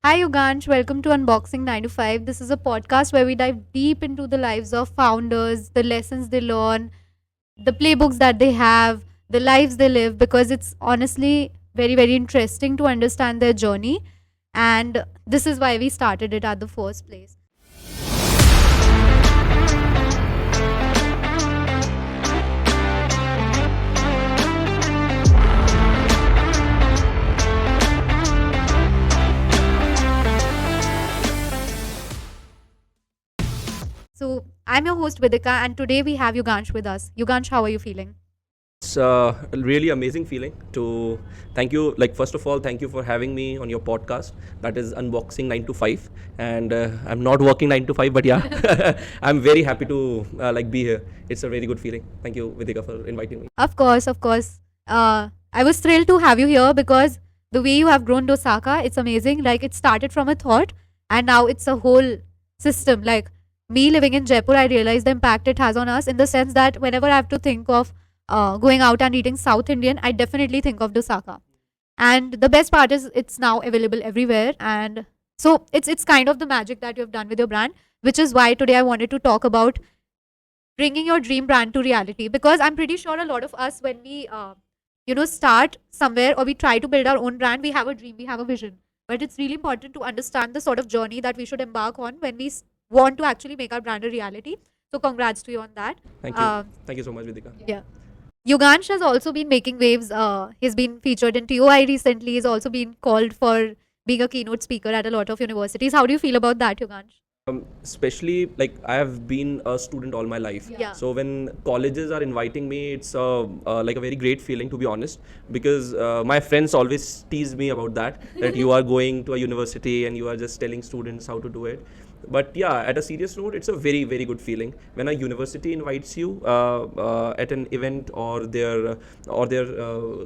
Hi Yugansh, welcome to Unboxing 9 to 5. This is a podcast where we dive deep into the lives of founders, the lessons they learn, the playbooks that they have, the lives they live, because it's honestly very, very interesting to understand their journey. And this is why we started it at the first place. So, I'm your host Vidika, and today we have Yugansh with us. Yugansh, how are you feeling? It's a really amazing feeling to thank you. First of all, thank you for having me on your podcast. That is Unboxing 9 to 5. And I'm not working 9 to 5, but yeah, I'm very happy to be here. It's a very good feeling. Thank you, Vidika, for inviting me. Of course, of course. I was thrilled to have you here because the way you have grown Dosaka, it's amazing. Like it started from a thought and now it's a whole system. Like me living in Jaipur, I realized the impact it has on us in the sense that whenever I have to think of going out and eating South Indian, I definitely think of Dosaka. And the best part is it's now available everywhere. And so it's kind of the magic that you have done with your brand, which is why today I wanted to talk about bringing your dream brand to reality, because I'm pretty sure a lot of us, when we start somewhere or we try to build our own brand, we have a dream, we have a vision, but it's really important to understand the sort of journey that we should embark on when we want to actually make our brand a reality. So congrats to you on that. Thank you. Thank you so much, Vidika. Yeah. Yugansh has also been making waves. He's been featured in TOI recently. He's also been called for being a keynote speaker at a lot of universities. How do you feel about that, Yugansh? Especially I have been a student all my life. Yeah. So when colleges are inviting me, it's like a very great feeling, to be honest, because my friends always tease me about that you are going to a university and you are just telling students how to do it. But yeah, at a serious note, it's a very, very good feeling when a university invites you at an event or their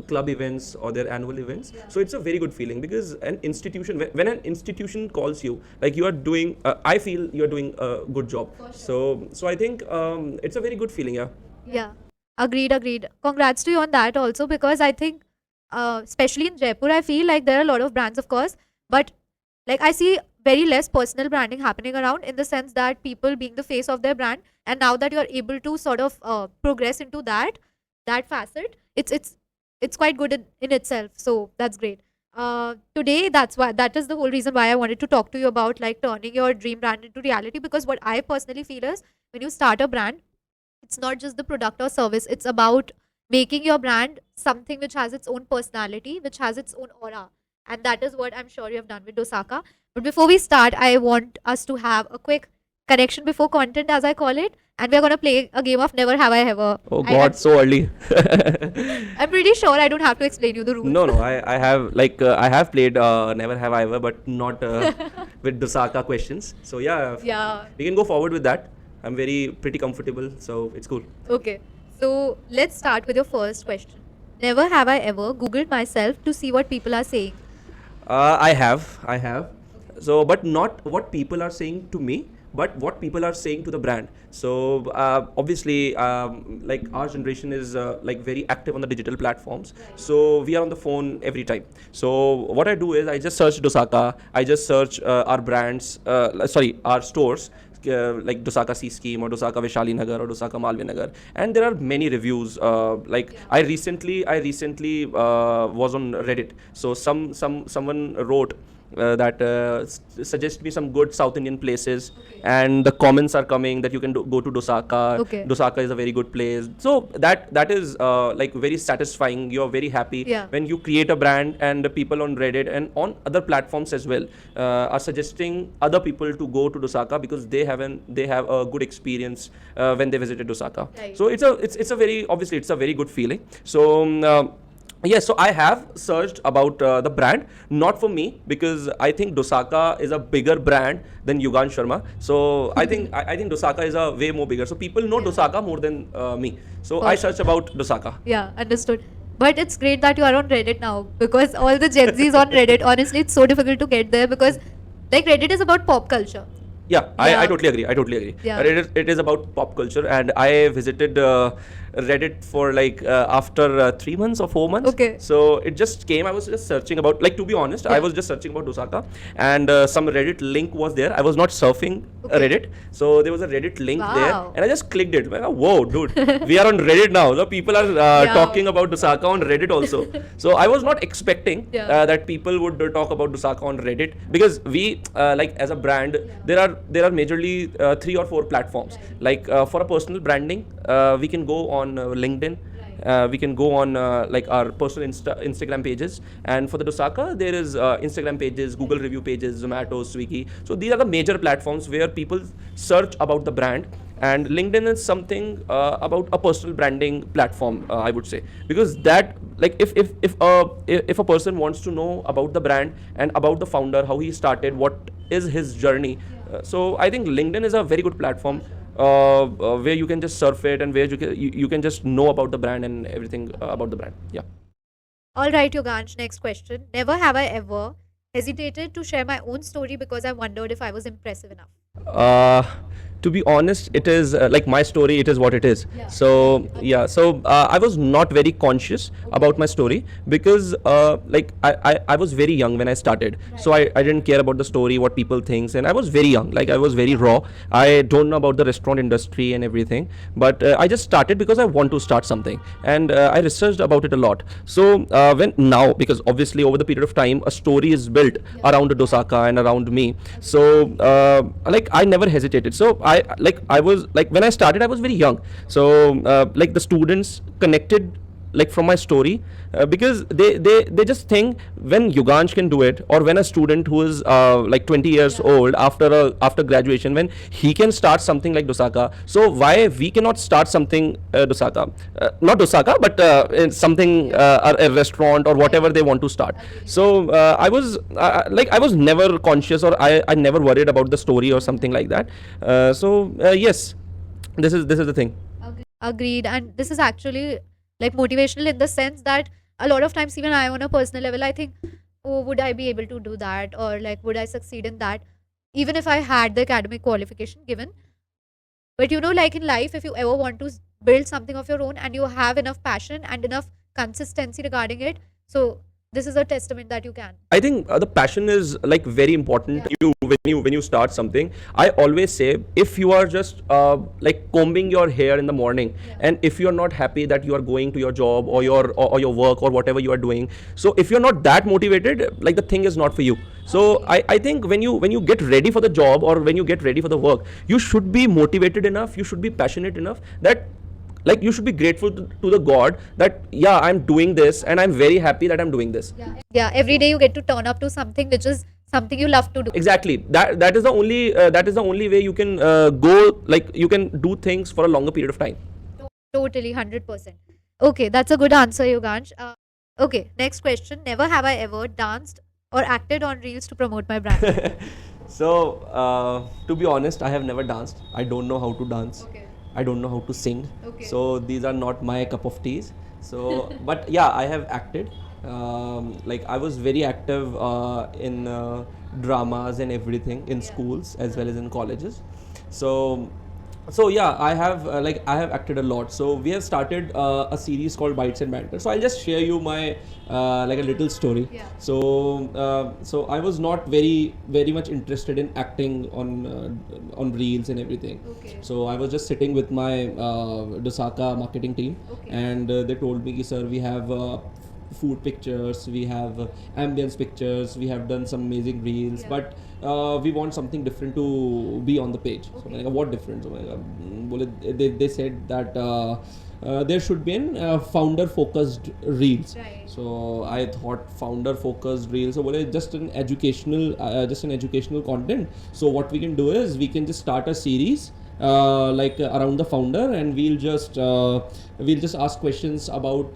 club events or their annual events. Yeah. So it's a very good feeling because an institution, when an institution calls you, like you are doing, I feel you're doing a good job. Sure. So I think it's a very good feeling. Yeah. Yeah. Agreed. Congrats to you on that also, because I think, especially in Jaipur, I feel like there are a lot of brands, of course, but like I see very less personal branding happening around, in the sense that people being the face of their brand, and now that you're able to sort of progress into that facet, it's quite good in itself. So that's great. Today, that is the whole reason why I wanted to talk to you about like turning your dream brand into reality, because what I personally feel is when you start a brand, it's not just the product or service, it's about making your brand something which has its own personality, which has its own aura, and that is what I'm sure you have done with Dosaka. But before we start, I want us to have a quick correction before content, as I call it, and we're going to play a game of Never Have I Ever. Oh God, so early. I'm pretty sure I don't have to explain you the rules. No, I have I have played Never Have I Ever, but not with Dosaka questions. So yeah, we can go forward with that. I'm pretty comfortable, so it's cool. Okay, so let's start with your first question. Never have I ever Googled myself to see what people are saying. I have. So, but not what people are saying to me, but what people are saying to the brand. So, obviously, like our generation is very active on the digital platforms. Right. So we are on the phone every time. So what I do is I just search Dosaka. I just search our brands. Our stores. Like Dosaka C Scheme or Dosaka Vaishali Nagar or Dosaka Malvi Nagar, and there are many reviews. I recently was on Reddit. So someone wrote that suggest me some good South Indian places. Okay. And the comments are coming that you can go to Dosaka. Okay. Dosaka is a very good place. So that is very satisfying. You're very happy. Yeah. When you create a brand and the people on Reddit and on other platforms as well are suggesting other people to go to Dosaka because they have a good experience when they visited Dosaka. Right. So it's a very good feeling. So. Yes, so I have searched about the brand, not for me, because I think Dosaka is a bigger brand than Yugansh Sharma. So I think Dosaka is a way more bigger. So people know Dosaka more than me. So I searched about Dosaka. Yeah, understood. But it's great that you are on Reddit now, because all the Gen Zs on Reddit, honestly, it's so difficult to get there, because like Reddit is about pop culture. Yeah, I totally agree. Yeah. It is about pop culture, and I visited Reddit for like after 3 months or 4 months. Okay. So it just came. I was just searching about, like, to be honest, I Yeah. was just searching about Dosaka, and some Reddit link was there. I was not surfing Okay. Reddit, so there was a Reddit link there, Wow. and I just clicked it. Like, whoa, dude, we are on Reddit now. The people are Yeah. talking about Dosaka on Reddit also. So I was not expecting Yeah. that people would talk about Dosaka on Reddit, because we like as a brand, there are majorly 3 or 4 platforms. Like for a personal branding, we can go on LinkedIn. We can go on like our personal Instagram pages, and for the Dosaka there is Instagram pages, Google review pages, Zomato, Swiggy. So these are the major platforms where people search about the brand, and LinkedIn is something about a personal branding platform, I would say, because that, like, if a person wants to know about the brand and about the founder, how he started, what is his journey, so I think LinkedIn is a very good platform where you can just surf it, and where you can just know about the brand and everything about the brand. Yeah. All right, Yugansh, next question. Never have I ever hesitated to share my own story because I wondered if I was impressive enough. Uh, to be honest, it is like my story. It is what it is. Yeah. So yeah. So I was not very conscious about my story, because like I was very young when I started. So I didn't care about the story, what people thinks, and I was very young. Like I was very raw. I don't know about the restaurant industry and everything, but I just started because I want to start something, and I researched about it a lot. So when now, because obviously over the period of time, a story is built around Dosaka and around me. So like I never hesitated. So I was like, when I started, I was very young. So like the students connected like from my story, because they just think, when Yugansh can do it, or when a student who is like 20 years old after graduation, when he can start something like Dosaka, so why we cannot start something Dosaka, not Dosaka, but in something a restaurant or whatever they want to start. So I was like, I was never conscious, or I never worried about the story or something like that. So yes, this is the thing. Agreed. And this is actually like motivational in the sense that a lot of times, even I, on a personal level, I think, oh, would I be able to do that? Or like, would I succeed in that? Even if I had the academic qualification given. But you know, like in life, if you ever want to build something of your own and you have enough passion and enough consistency regarding it, so this is a testament that you can. I think the passion is like very important. You when you start something. I always say, if you are just like combing your hair in the morning, and if you are not happy that you are going to your job or your work or whatever you are doing, so if you're not that motivated, like the thing is not for you. So I think when you get ready for the job, or when you get ready for the work, you should be motivated enough, you should be passionate enough, that like you should be grateful to the God that, yeah, I'm doing this and I'm very happy that I'm doing this. Yeah, every day you get to turn up to something which is something you love to do. Exactly. That is the only way you can go, like you can do things for a longer period of time. Totally, 100%. Okay, that's a good answer, Yugansh. Okay, next question. Never have I ever danced or acted on reels to promote my brand. So to be honest, I have never danced. I don't know how to dance. Okay. I don't know how to sing. Okay. So these are not my cup of teas. So, but yeah, I have acted. Like I was very active in dramas and everything in schools as well as in colleges. So yeah, I have acted a lot. So we have started a series called Bites and Banter. So I'll just share you my like a little story. Yeah. So I was not very much interested in acting on reels and everything. Okay. So I was just sitting with my Dosaka marketing team, Okay. and they told me, sir, we have food pictures, we have ambience pictures, we have done some amazing reels, but we want something different to be on the page. So like, what different? So they said that there should be an founder focused reels. Right. So I thought, founder focused reels, so just an educational content. So what we can do is, we can just start a series like around the founder, and we'll just ask questions about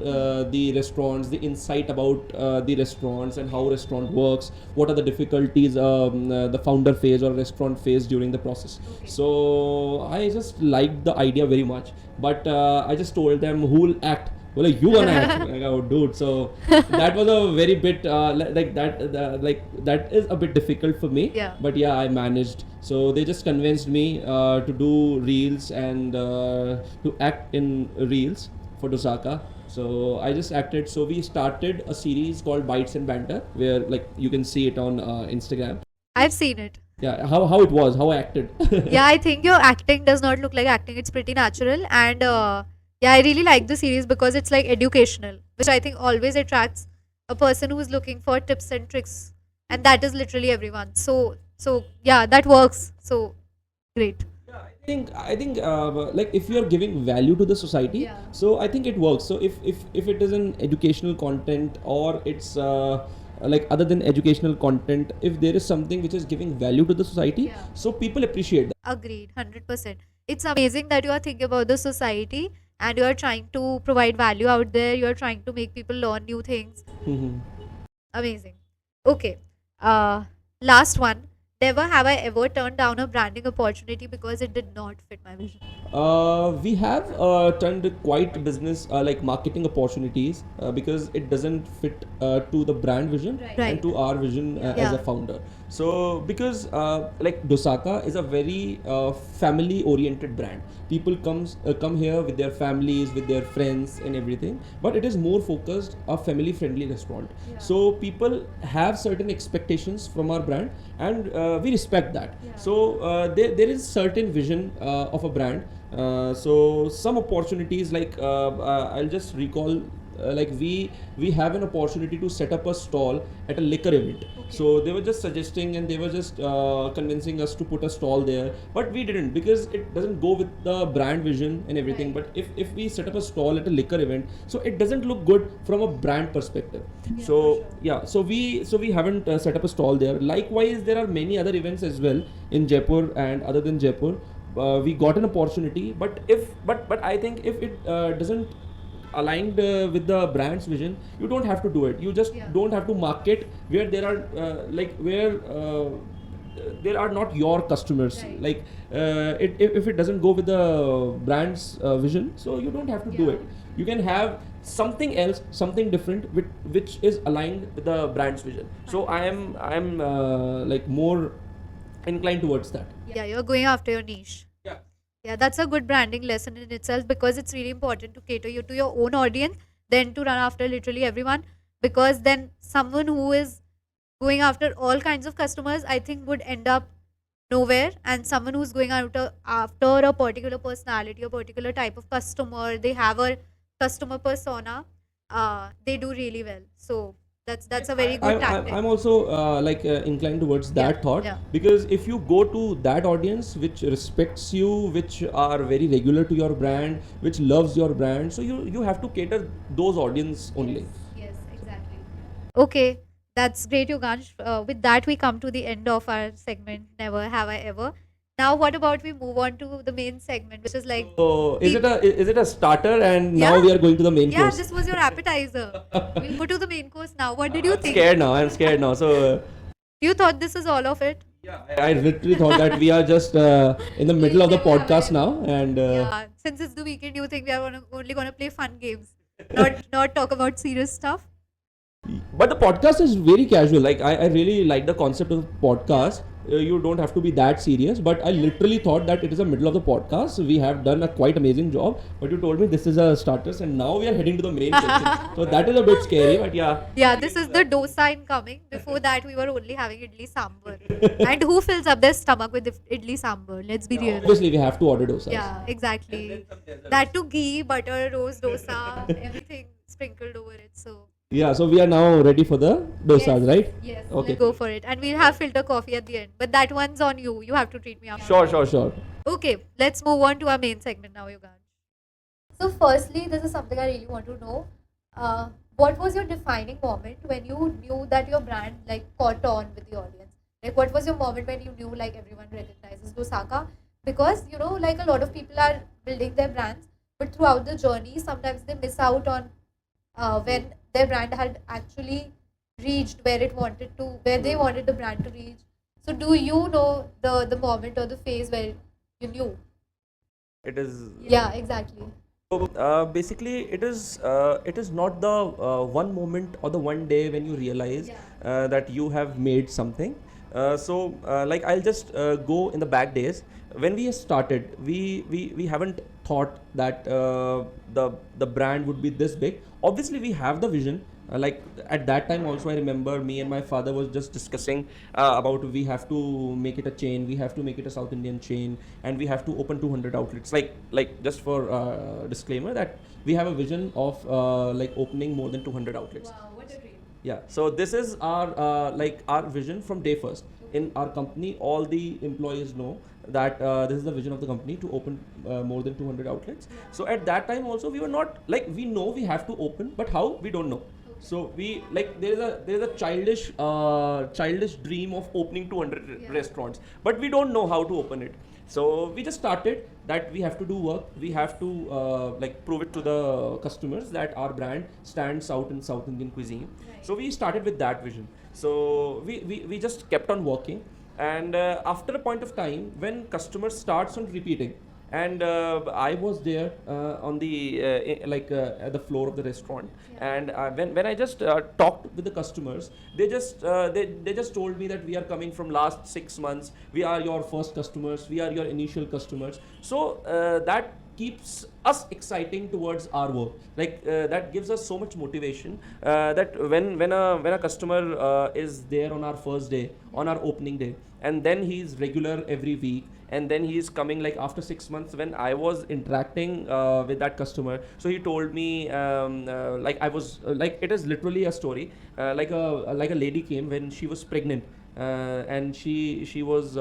the restaurants, the insight about the restaurants and how restaurant works, what are the difficulties the founder face or restaurant face during the process. Okay. So I just liked the idea very much, but I just told them, who will act बोले you gonna act. I'm like, oh dude, so that was a very bit like that like that is a bit difficult for me. Yeah. But yeah, I managed. So they just convinced me to do reels and to act in reels for Dosaka. So I just acted. So we started a series called Bites and Banter, where like you can see it on Instagram. I've seen it. Yeah, how it was, how I acted. Yeah, I think your acting does not look like acting. It's pretty natural. And yeah, I really like the series because it's like educational, which I think always attracts a person who's looking for tips and tricks. And that is literally everyone. So yeah, that works. So great. Yeah, I think like if you are giving value to the society, Yeah. so I think it works. So if it is an educational content, or it's like other than educational content, if there is something which is giving value to the society, Yeah. so people appreciate that. Agreed, 100%. It's amazing that you are thinking about the society and you are trying to provide value out there. You are trying to make people learn new things. Mhm. Amazing. Okay. Last one. Never have I ever turned down a branding opportunity because it did not fit my vision. We have turned quite business like marketing opportunities because it doesn't fit to the brand vision Right. and to our vision as Yeah. a founder. So because like Dosaka is a very family oriented brand. People come here with their families, with their friends and everything, but it is more focused a family friendly restaurant. Yeah. So people have certain expectations from our brand, and we respect that. Yeah. So there is certain vision of a brand. So some opportunities like I'll just recall like we have an opportunity to set up a stall at a liquor event. Okay. So they were just suggesting and they were just convincing us to put a stall there, but we didn't because it doesn't go with the brand vision and everything. Right. But if we set up a stall at a liquor event, so it doesn't look good from a brand perspective. Yeah, So for sure. yeah, so we haven't set up a stall there. Likewise, there are many other events as well in Jaipur and other than Jaipur. We got an opportunity, but I think if it doesn't aligned with the brand's vision, you don't have to do it. You just Yeah. don't have to market where there are like where there are not your customers. Right. Like if it doesn't go with the brand's vision, so you don't have to do Yeah. it. You can have something else, something different which is aligned with the brand's vision. So I am like more inclined towards that. Yeah, you're going after your niche. Yeah. Yeah, that's a good branding lesson in itself because it's really important to cater you to your own audience than to run after literally everyone. Because then someone who is going after all kinds of customers, I think, would end up nowhere. And someone who's going after a particular personality, a particular type of customer, they have a customer persona, they do really well. So that's a very good tactic. I'm also inclined towards that Yeah, thought, yeah. because if you go to that audience which respects you, which are very regular to your brand, which loves your brand, so you have to cater those audience only. Yes, exactly. Okay, that's great, Yugansh. With that, we come to the end of our segment, Never Have I Ever. Now, what about we move on to the main segment, which is like, So is it a starter, and now Yeah. we are going to the main yeah, course? this was your appetizer. We'll go to the main course now. What did you I'm think? scared now. I'm scared now. So You thought this is all of it? yeah, I literally thought that we are just in the middle of the Never have I podcast ever. now, and Yeah. Since it's the weekend, you think we are only gonna play fun games, not talk about serious stuff. but the podcast is very casual. Like I really like the concept of podcast. You don't have to be that serious, but I literally thought that it is the middle of the podcast. We have done a quite amazing job, but you told me this is a starters, and now we are heading to the main section. So that is a bit scary, but yeah. Yeah, this is the dosa incoming. Before that, we were only having idli sambar. And who fills up their stomach with idli sambar? Let's be real. Obviously, we have to order dosas. Yeah, exactly. That too, ghee, butter, rose dosa, everything sprinkled over it. So Yeah, so we are now ready for the dosas, Yes. right? yes, Okay. we'll go for it. And we'll have filter coffee at the end. But that one's on you. You have to treat me after. Sure. Okay, let's move on to our main segment now, Yugansh. So, firstly, this is something I really want to know. What was your defining moment when you knew that your brand like caught on with the audience? Like, what was your moment when you knew like everyone recognizes Dosaka? Because like a lot of people are building their brands, but throughout the journey, sometimes they miss out on when their brand had actually reached where they wanted the brand to reach. So, do you know the moment or the phase where you knew? It is. Yeah, exactly. Basically, it is not the one moment or the one day when you realize that you have made something. Like I'll just go in the back days when we started. We haven't thought that the brand would be this big. Obviously, we have the vision. Like at that time also, I remember me and my father was just discussing about we have to make it a chain, we have to make it a South Indian chain, and we have to open 200 outlets. Like just for disclaimer that we have a vision of like opening more than 200 outlets. Wow, what a dream. Yeah, so this is our like our vision from day first. In our company, all the employees know that this is the vision of the company to open more than 200 outlets. So at that time also, we were not like, we know we have to open, but how, we don't know. So we like, there is a childish dream of opening 200 restaurants, but we don't know how to open it. So we just started that we have to do work. We have to like prove it to the customers that our brand stands out in South Indian cuisine. Right. So we started with that vision. So we just kept on working, and after a point of time when customers starts on repeating, and I was there on the at the floor of the restaurant, and when I just talked with the customers, they just told me that we are coming from last 6 months, we are your first customers, we are your initial customers. So that keeps us exciting towards our work. Like that gives us so much motivation that when a customer is there on our first day, on our opening day, and then he's regular every week, and then he is coming like after 6 months. When I was interacting with that customer, so he told me like I was like, it is literally a story. Like a lady came when she was pregnant, and she was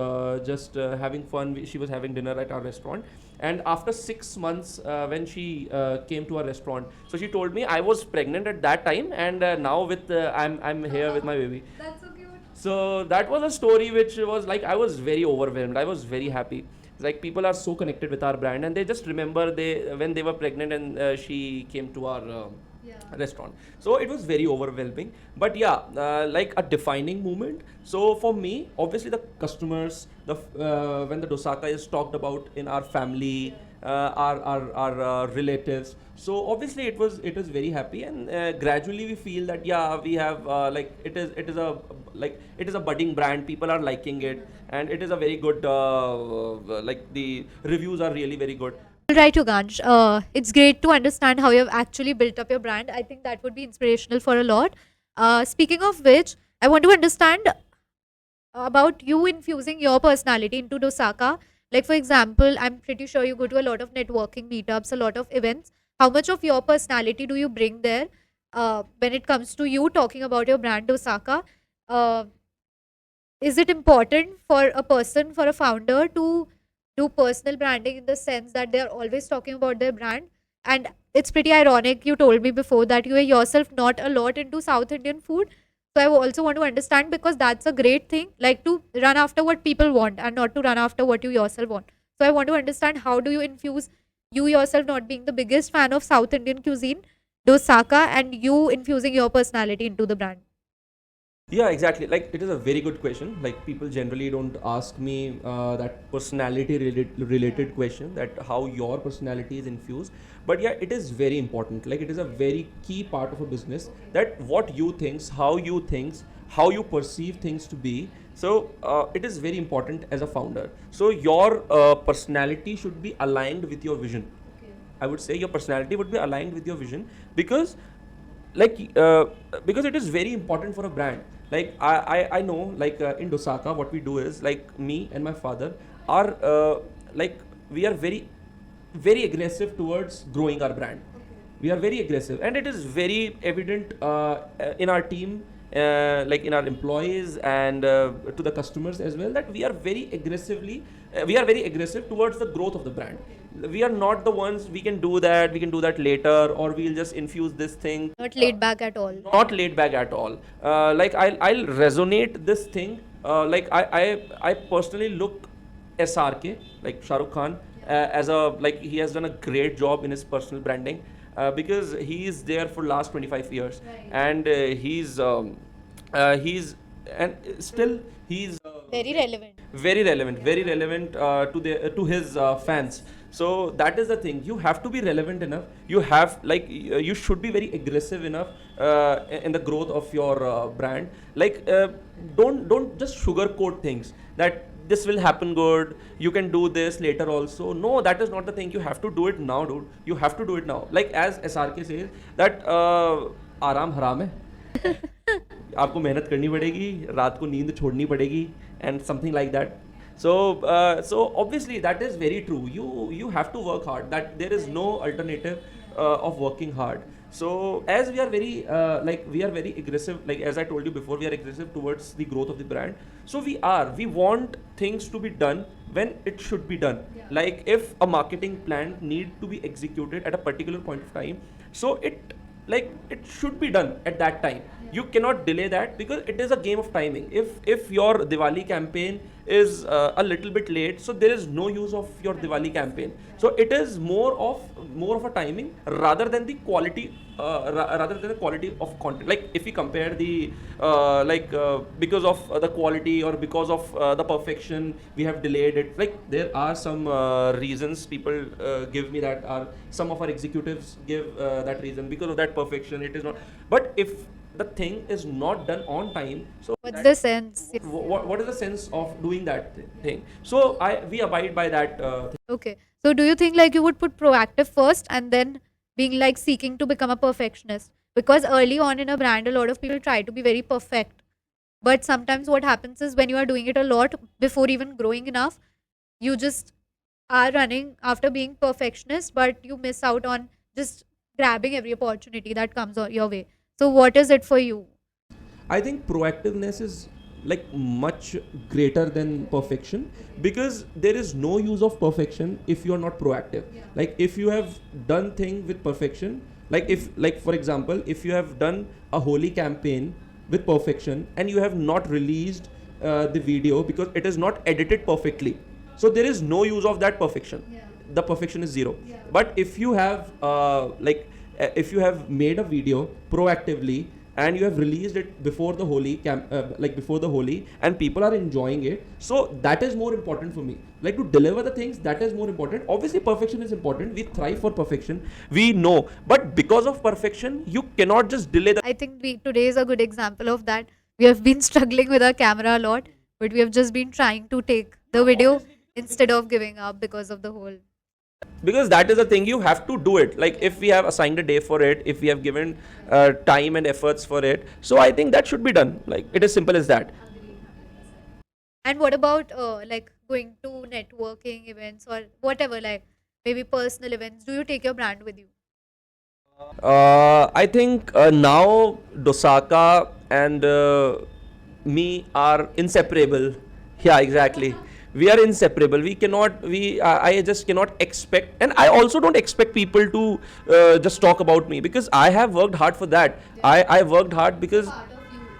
just having fun. She was having dinner at our restaurant, and after 6 months when she came to our restaurant, so she told me I was pregnant at that time, and now with I'm here with my baby. That's so cute. So that was a story which was like, I was very overwhelmed, I was very happy. Like people are so connected with our brand, and they just remember they when they were pregnant, and she came to our restaurant. So it was very overwhelming, but yeah, like a defining moment. So for me, obviously the customers, the when the Dosaka is talked about in our family, our relatives, so obviously it is very happy, and gradually we feel that yeah, we have like it is a budding brand, people are liking it, and it is a very good like the reviews are really very good. All right, Yugansh. It's great to understand how you've actually built up your brand. I think that would be inspirational for a lot. Speaking of which, I want to understand about you infusing your personality into Dosaka. Like, for example, I'm pretty sure you go to a lot of networking meetups, a lot of events. How much of your personality do you bring there when it comes to you talking about your brand, Dosaka? Uh, is it important for a person, for a founder, to do personal branding in the sense that they're always talking about their brand? And it's pretty ironic, you told me before that you are yourself not a lot into South Indian food. So I also want to understand, because that's a great thing, like to run after what people want and not to run after what you yourself want. So I want to understand, how do you infuse, you yourself not being the biggest fan of South Indian cuisine, Dosaka, and you infusing your personality into the brand? Yeah, exactly. Like it is a very good question. Like people generally don't ask me that personality related question, that how your personality is infused. But yeah, it is very important. Like it is a very key part of a business, that what you thinks, how you perceive things to be. So it is very important as a founder. So your personality should be aligned with your vision. I would say your personality would be aligned with your vision, because like because it is very important for a brand. Like I know, like in Dosaka what we do is, like me and my father are like we are very aggressive towards growing our brand. We are very aggressive, and it is very evident in our team, like in our employees, and to the customers as well, that we are very aggressive towards the growth of the brand. We are not the ones, we can do that later, or we'll just infuse this thing. Not laid back at all. Not laid back at all. Like I'll resonate this thing. Like I personally look SRK, like Shah Rukh Khan, as a, like he has done a great job in his personal branding, because he is there for last 25 years, Right. and he's and still he's Very relevant. Very relevant to his fans. So that is the thing, you have to be relevant enough, you have like you should be very aggressive enough in the growth of your brand. Like don't just sugarcoat things that this will happen good, you can do this later also. No, that is not the thing, you have to do it now, dude. You have to do it now. Like as SRK says that आराम हराम है, आपको मेहनत करनी पड़ेगी, रात को नींद छोड़नी पड़ेगी, and something like that. So obviously that is very true, you have to work hard, that there is no alternative of working hard. So as we are very we are very aggressive, like as I told you before, we are aggressive towards the growth of the brand. So we want things to be done when it should be done. Like if a marketing plan need to be executed at a particular point of time, so it should be done at that time. You cannot delay that, because it is a game of timing. If your Diwali campaign is a little bit late, so there is no use of your Diwali campaign. So it is more of a timing rather than the quality, rather than the quality of content. Like if we compare the because of the quality or because of the perfection, we have delayed it. Like there are some reasons people give me, that are some of our executives give that reason, because of that perfection it is not. But if the thing is not done on time, so What's the sense? what is the sense of doing that thing? So we abide by that thing. Okay. So do you think like you would put proactive first and then being like seeking to become a perfectionist? Because early on in a brand, a lot of people try to be very perfect. But sometimes what happens is when you are doing it a lot before even growing enough, you just are running after being perfectionist, but you miss out on just grabbing every opportunity that comes your way. So what is it for you? I think proactiveness is like much greater than perfection, because there is no use of perfection if you are not proactive. Like if you have done thing with perfection, like for example, if you have done a holy campaign with perfection and you have not released the video because it is not edited perfectly, so there is no use of that perfection. The perfection is zero. But if you have if you have made a video proactively and you have released it before the before the holy, and people are enjoying it, so that is more important for me. Like to deliver the things, that is more important. Obviously perfection is important, we thrive for perfection, we know, but because of perfection you cannot just delay the. I think today is a good example of that. We have been struggling with our camera a lot, but we have just been trying to take the video instead of giving up because of the whole. Because that is the thing, you have to do it. Like if we have assigned a day for it, if we have given time and efforts for it, so I think that should be done. Like it is simple as that. And what about like going to networking events or whatever, like maybe personal events? Do you take your brand with you? I think now Dosaka and me are inseparable. Yeah, exactly. We are inseparable. We cannot. I just cannot expect, and I also don't expect people to just talk about me, because I have worked hard for that. I worked hard because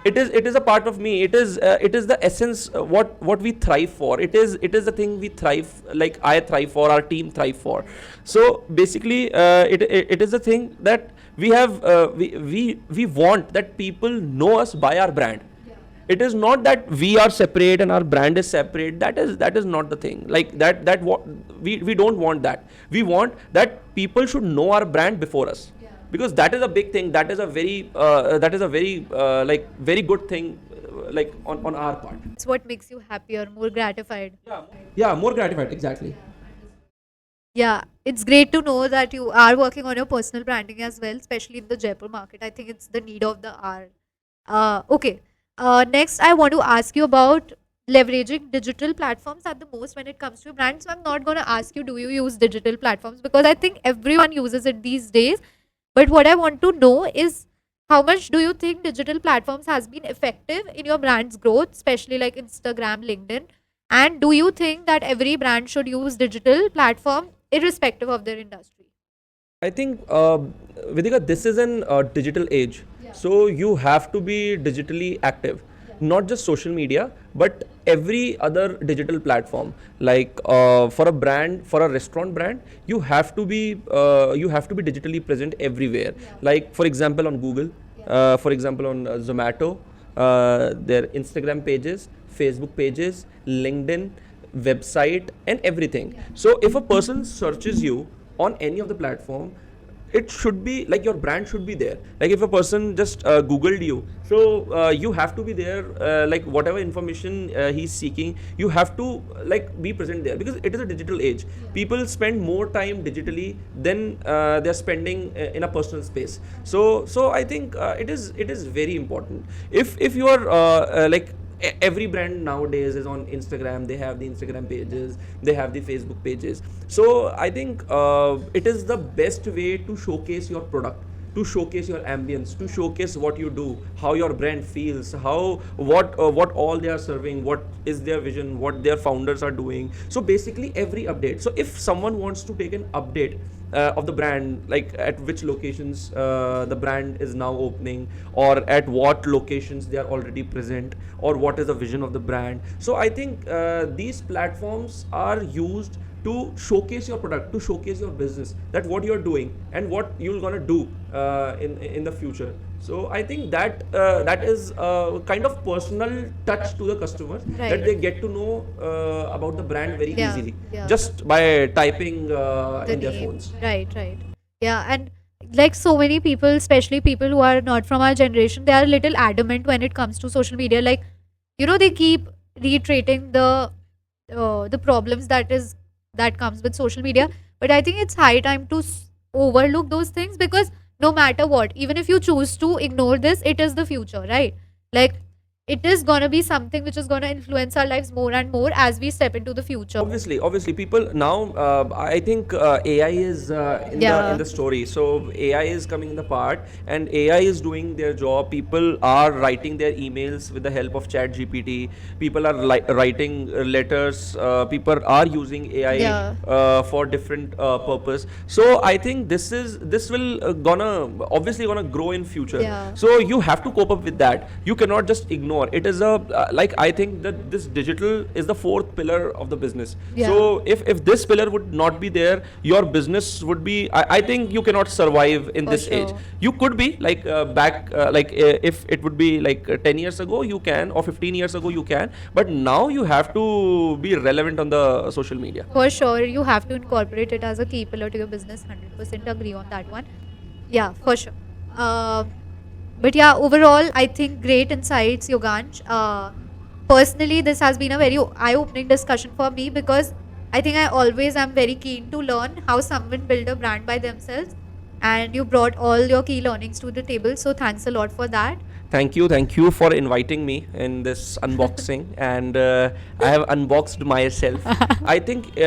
it is a part of me. It is the essence, what we thrive for. It is the thing we thrive, like I thrive for, our team thrive for. So basically it is the thing that we have we want that people know us by our brand. It is not that we are separate and our brand is separate. That is not the thing. Like that what we don't want that. We want that people should know our brand before us, because that is a big thing. That is a very like very good thing, like on our part. It's what makes you happier, more gratified. Yeah, more gratified, exactly. Yeah, it's great to know that you are working on your personal branding as well, especially in the Jaipur market. I think it's the need of the hour. Okay. Next, I want to ask you about leveraging digital platforms at the most when it comes to your brand. So I'm not going to ask you, do you use digital platforms? Because I think everyone uses it these days. But what I want to know is how much do you think digital platforms has been effective in your brand's growth, especially like Instagram, LinkedIn? And do you think that every brand should use digital platform irrespective of their industry? I think, Vidika, this is an digital age. So you have to be digitally active, not just social media, but every other digital platform. Like for a brand, for a restaurant brand, you have to be digitally present everywhere. Like for example on Google, for example on Zomato, their Instagram pages, Facebook pages, LinkedIn, website, and everything. So if a person searches you on any of the platform, it should be like your brand should be there. Like if a person just googled you, so you have to be there, like whatever information he's seeking, you have to like be present there, because it is a digital age. People spend more time digitally than they're spending in a personal space. So I think it is very important. If you are like every brand nowadays is on Instagram. They have the Instagram pages, they have the Facebook pages. So I think it is the best way to showcase your product, to showcase your ambience, to showcase what you do, how your brand feels, how what all they are serving, what is their vision, what their founders are doing. So basically every update. So if someone wants to take an update of the brand, like at which locations the brand is now opening, or at what locations they are already present, or what is the vision of the brand. So I think these platforms are used to showcase your product, to showcase your business, that what you're doing and what you're gonna do in the future. So I think that that is a kind of personal touch to the customers, that Right. they get to know about the brand very Yeah. easily, Yeah. just by typing The in their name. phones. Right, right. Yeah, and like so many people, especially people who are not from our generation, they are a little adamant when it comes to social media. Like, they keep reiterating the problems that comes with social media. But I think it's high time to overlook those things, because no matter what, even if you choose to ignore this, it is the future, right? Like, it is gonna be something which is gonna influence our lives more and more as we step into the future. Obviously people now, I think AI is in Yeah. the story. So AI is coming in the part, and AI is doing their job. People are writing their emails with the help of chat GPT. People are writing letters. People are using AI Yeah. for different purpose. So I think this will gonna obviously gonna grow in future. Yeah. So you have to cope up with that. You cannot just ignore it. Is a like, I think that this digital is the fourth pillar of the business. Yeah. So if this pillar would not be there, your business would be, I think you cannot survive in For this age. sure. You could be like back like if it would be like 10 years ago you can, or 15 years ago you can, but now you have to be relevant on the social media. For sure, you have to incorporate it as a key pillar to your business. 100% agree on that one. Yeah, for sure. But yeah, overall, I think great insights, Yogansh. Personally, this has been a very eye-opening discussion for me, because I think I always am very keen to learn how someone build a brand by themselves, and you brought all your key learnings to the table. So thanks a lot for that. Thank you for inviting me in this unboxing, and I have unboxed myself. I think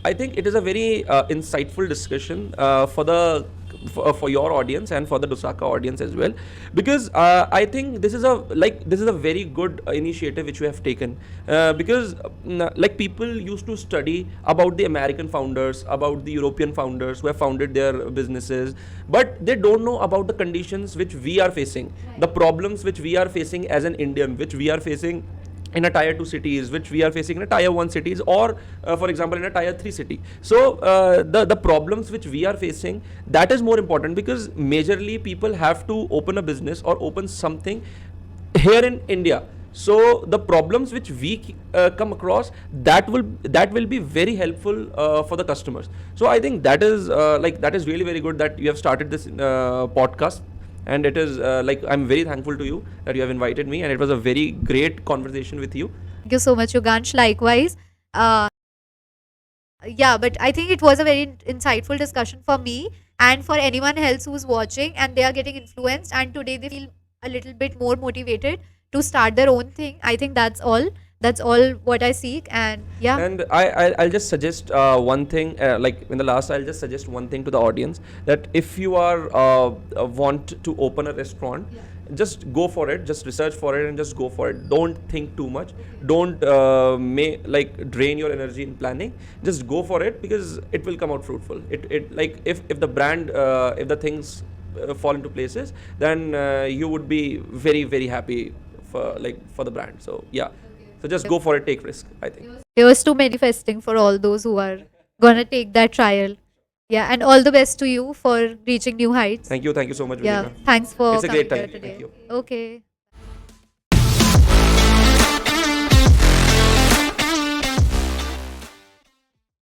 I think it is a very insightful discussion for your audience and for the Dosaka audience as well, because I think this is a very good initiative which you have taken, because like people used to study about the American founders, about the European founders who have founded their businesses, but they don't know about the conditions which we are facing, the problems which we are facing as an Indian, which we are facing in a tier 2 cities, which we are facing in a tier 1 cities, or for example in a tier 3 city. So the problems which we are facing, that is more important, because majorly people have to open a business or open something here in India. So the problems which we come across, that will be very helpful for the customers. So I think that is that is really very good that you have started this podcast, and it is like, I'm very thankful to you that you have invited me, and it was a very great conversation with you. Thank you so much, Yogansh. Likewise. Uh, yeah, but I think it was a very insightful discussion for me and for anyone else who's watching and they are getting influenced and today they feel a little bit more motivated to start their own thing. I think that's all. That's all what I seek. And yeah. And I'll just suggest one thing, like in the last, I'll just suggest one thing to the audience, that if you are want to open a restaurant, just go for it, just research for it and just go for it. Don't think too much. Don't like drain your energy in planning. Just go for it, because it will come out fruitful. It like, if the brand, if the things fall into places, then you would be very very happy for the brand. So yeah, so just go for it, take risk, I think. Here's to manifesting for all those who are gonna take that trial. Yeah, and all the best to you for reaching new heights. Thank you so much, Yeah, Vijika. thanks for It's a coming great here time. today. Thank you. Okay.